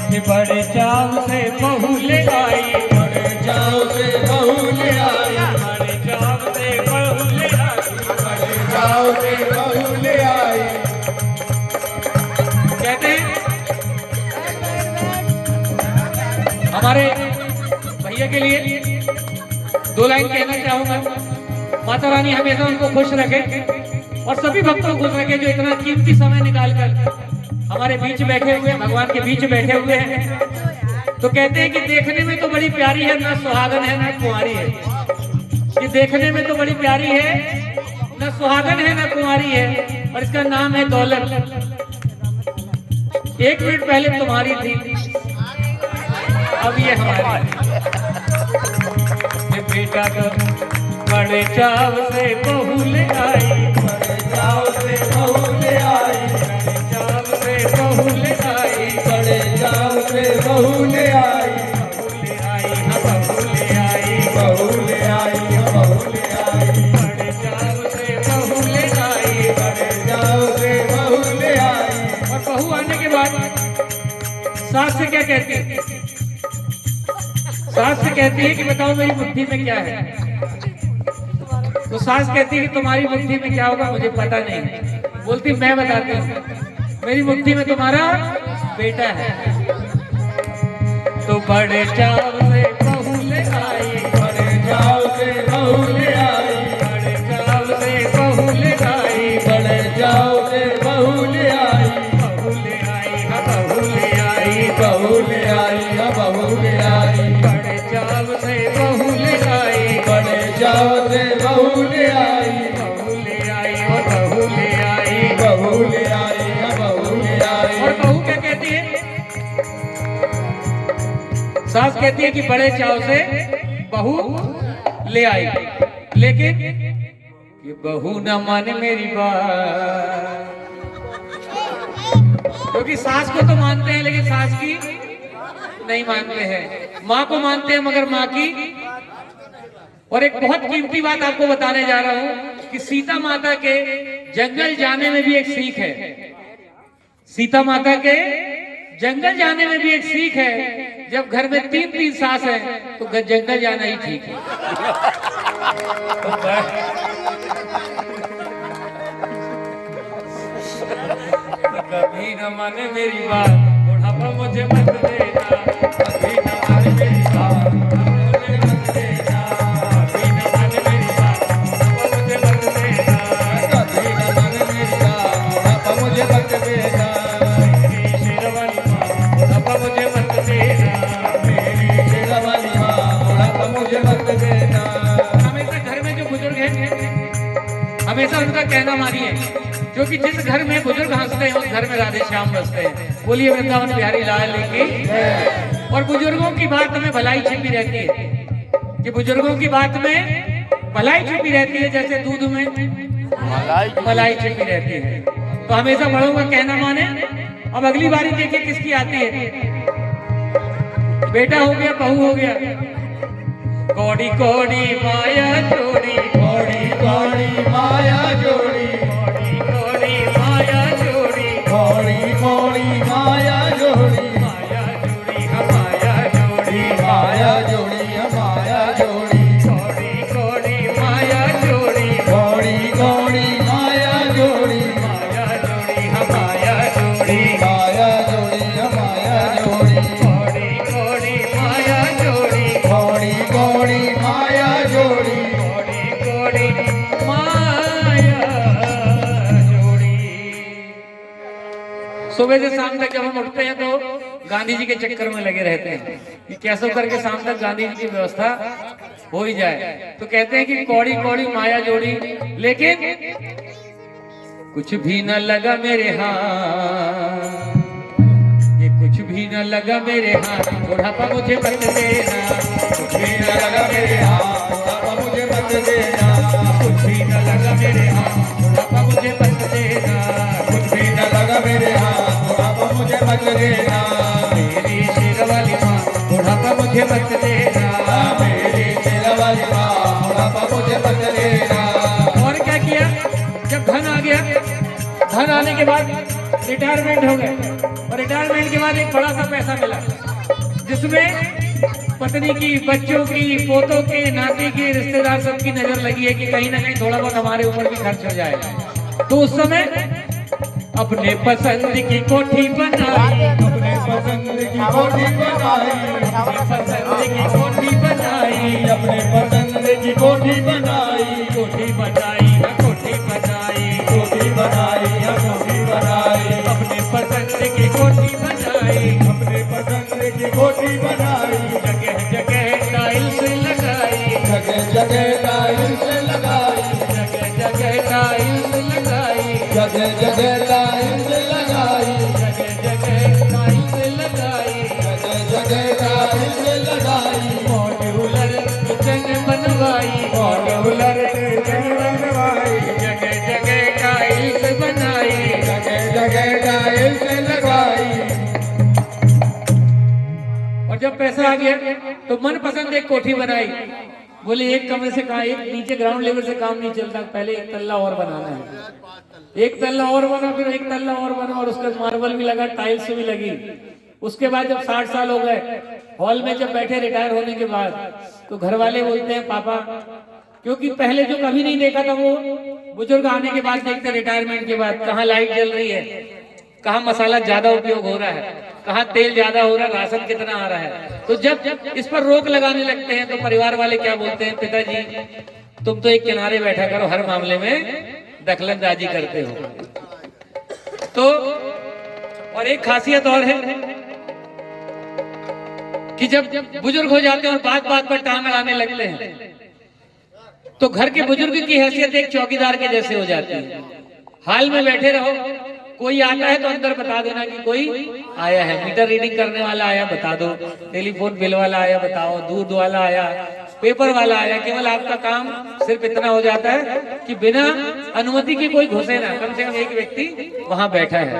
कि बड़े चाव से बहू ले आई, बड़े चाव से बहू ले आई, बड़े चाव से बहू ले आई, बड़े चाव से बहू ले आई। कहते हैं हमारे भैया के लिए 2 लाइन कहना चाहूंगा। माता रानी हमेशा उनको खुश रखे और सभी भक्तों को खुश रखे जो इतना कीमती समय निकाल कर हमारे बीच बैठे हुए, भगवान के बीच बैठे हुए हैं। तो कहते हैं कि देखने में तो बड़ी प्यारी है, ना सुहागन है ना कुंवारी है। ये देखने में तो बड़ी प्यारी है, ना सुहागन है ना कुंवारी है, और इसका नाम है दौलत। 1 मिनट पहले तुम्हारी थी, अब ये हमारी। ये बेटा का बड़े चाव से बहू ले आई, बड़े चाव से बहू ले आई, बड़े चाव से बहू ले आई, बड़े चाव से बहू ले आई, बहू ले आई, हाँ बहू ले आई, बहू ले आई, बहू ले आई। बड़े चाव से बहू ले आई, बड़े चाव से बहू ले आई। और बहू आने के बाद सास से क्या कहती है? सास से कहती है कि बताओ मेरी बुद्धि में क्या है। तो सास कहती है कि तुम्हारी बुद्धि में क्या होगा मुझे पता नहीं। बोलती मैं बताती हूँ, मेरी बुद्धि में तुम्हारा बेटा है। तो बड़े चाव से बहू ले आई, बड़े चाव से बहू ले आई, बड़े चाव से बहू ले आई, बड़े चाव से बहू ले आई, बहू ले आई, हाँ बहू ले आई, बहू ले आई, बहू ले आई। बड़े चाव से बहू ले आई, बड़े चाव से बहू ले आई, बहू ले आई, और बहू ले आई, बहू ले आई, बहू ले आई। और बहू क्या कहती है? सास कहती है कि बड़े चाव से बहू ले आई, लेकिन ये बहू न माने मेरी बात। क्योंकि सास को तो मानते हैं लेकिन सास की नहीं मानते हैं, माँ को मानते हैं मगर माँ की। और एक बहुत कीमती बात आपको बताने जा रहा हूं कि सीता माता के जंगल जाने में भी एक सीख है। सीता माता के जंगल जाने में भी एक सीख है। जब घर में 3 सास है तो जंगल जाना ही ठीक है। कभी न माने मेरी बात, बुढ़ापा मुझे मत देना, कभी न माने मेरी बात, मुझे मत देना, कभी न माने मेरी बात, मुझे मत देना, कभी न माने मेरी बात, बुढ़ापा मुझे मत देना, मेरी शेरवाली माँ, बुढ़ापा मुझे मत देना, मेरी शेरवाली माँ, बुढ़ापा मुझे मत देना। हमेशा घर में जो बुजुर्ग हैं हमेशा उनका कहना मानिए, क्योंकि जिस घर में बुजुर्ग हंसते हैं उस घर में राधे श्याम बसते हैं। बोलिए वृंदावन बिहारी लाल की। और बुजुर्गों की बात में भलाई छिपी रहती है, कि बुजुर्गों की बात में भलाई छिपी रहती है, जैसे दूध में मलाई छिपी रहती है। तो हमेशा बड़ों का कहना माने। अब अगली बारी देखिए किसकी आती है। बेटा हो गया, बहू हो गया। कौड़ी कौड़ी माया जोड़ी, कौड़ी कौड़ी माया जोड़ी, कौड़ी कौड़ी माया जोड़ी, कौड़ी कौड़ी माया जोड़ी, माया जोड़ी माया जोड़ी, माया जोड़ी, माया जोड़ी, कौड़ी कौड़ी माया जोड़ी, कौड़ी कौड़ी माया जोड़ी, माया जोड़ी माया जोड़ी, माया जोड़ी, माया जोड़ी, कौड़ी कौड़ी माया जोड़ी, कौड़ी कौड़ी माया जोड़ी, कौड़ी कौड़ी माया जोड़ी। सुबह से शाम तक जब हम उठते हैं तो गांधी जी के चक्कर में लगे रहते हैं कि कैसे करके शाम तक गांधी जी की व्यवस्था हो ही जाए। तो कहते हैं कि कौड़ी कौड़ी माया जोड़ी, लेकिन कुछ भी न लगा मेरे हाथ, ये कुछ भी न लगा मेरे हाथ, बुढ़ापा मुझे मत देना, कुछ भी न लगा मेरे हाथ, बुढ़ापा मुझे मत देना, कुछ भी न लगा मेरे हाथ, बुढ़ापा मुझे मत देना, कुछ भी न लगा मेरे हाथ, बुढ़ापा मुझे मत देना, मेरी शेरवाली माँ, बुढ़ापा मुझे मत देना, मेरी शेरवाली माँ, बुढ़ापा मुझे मत देना। और क्या किया? जब धन आ गया, धन आने के बाद रिटायरमेंट हो गए, और रिटायरमेंट के बाद एक बड़ा सा पैसा मिला। जिसमें पत्नी की, बच्चों की, पोतों के, नाती की, रिश्तेदार सबकी नजर लगी है कि कहीं ना कहीं थोड़ा बहुत हमारे ऊपर भी खर्च हो जाए। तो उस समय अपने पसंद की कोठी बनाई, अपने पसंद की कोठी बनाई, अपने पसंद की कोठी बनाई, अपने पसंद की कोठी बनाई, कोठी बनाई, कोठी बनाई, कोठी बनाई, कोठी बनाई, अपने पसंद की कोठी बनाई, अपने पसंद की कोठी बनाई, जगह जगह टाइल्स लगाई, जगह जगह टाइल्स लगाई, जगह जगह टाइल्स लगाई, जगह जगह टाइल्स लगाई, जगह जगह टाइल्स लगाई, जगह जगह टाइल्स लगाई, मॉड्यूलर किचन बनवाई, मॉड्यूलर किचन बनवाई, जगह जगह टाइल्स बनाई। जगह जगह टाइल्स लगाई। और जब पैसा आ गया तो मन पसंद एक कोठी बनाई। बोले एक कमरे से कहा, एक नीचे ग्राउंड लेवल से काम नहीं चलता, पहले एक तल्ला और बनाना है। एक तल्ला और बना, फिर एक तल्ला और बना, और उसका मार्बल भी लगा, टाइल्स भी लगी। उसके बाद जब 60 साल हो गए, हॉल में जब बैठे रिटायर होने के बाद, तो घर वाले बोलते हैं पापा, क्योंकि पहले जो कभी नहीं देखा था वो बुजुर्ग आने के बाद देखते, रिटायरमेंट के बाद, कहाँ लाइट जल रही है, कहाँ मसाला ज्यादा उपयोग हो रहा है, कहाँ तेल ज्यादा हो रहा है, राशन कितना आ रहा है। तो जब इस पर रोक लगाने लगते हैं तो परिवार वाले क्या बोलते हैं, पिताजी तुम तो एक किनारे बैठा करो, हर मामले में दखलंदाजी करते हो। तो और एक खासियत और है कि जब बुजुर्ग हो जाते हैं और बात बात पर टांग अड़ाने लगते हैं, तो घर के बुजुर्ग की हैसियत एक चौकीदार के जैसे हो जाती है। हाल में बैठे रहो, कोई आता है तो अंदर बता देना कि कोई आया है, मीटर रीडिंग करने वाला आया बता दो, टेलीफोन बिल वाला आया बताओ, दूध वाला आया, पेपर वाला आया। केवल आपका काम सिर्फ इतना हो जाता है कि बिना अनुमति के कोई घुसे ना, कम से कम एक व्यक्ति वहां बैठा है।